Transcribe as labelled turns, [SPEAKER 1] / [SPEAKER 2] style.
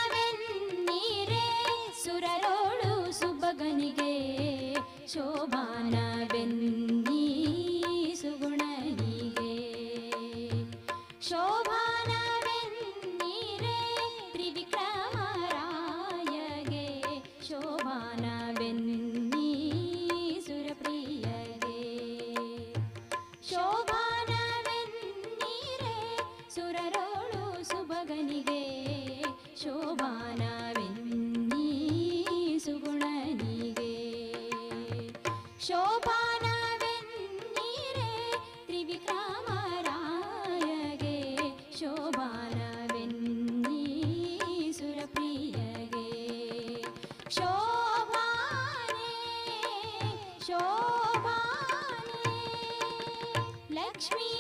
[SPEAKER 1] ಶೋಭಾನವೆನ್ನೀರೆ ಸುರರೋಳು ಸುಬ್ಬಗನಿಗೆ ಶೋಭಾನವೆನ್ನೀ ಸುಗುಣನಿಗೆ ಶೋಭಾನವೆನ್ನೀರೆ ತ್ರಿವಿಕ್ರಮರಾಯಗೆ ಶೋಭಾನವೆನ್ನೀ ಸುರಪ್ರಿಯಗೆ ಶೋಭಾನವೆನ್ನೀರೆ ಸುರರೋಳು ಸುಭಗನಿಗೆ ಶೋಭಾನವೆನ್ನೀ ಸುಗುಣನಿಗೆ ಶೋಭಾನವೆನ್ನೀರೆ ತ್ರಿವಿಕ್ರಮರಾಯಗೆ ಶೋಭಾನವೆನ್ನೀ ಸುರಪ್ರಿಯಗೆ ಶೋಭಾನೆ ಶೋಭಾನೆ Lakshmi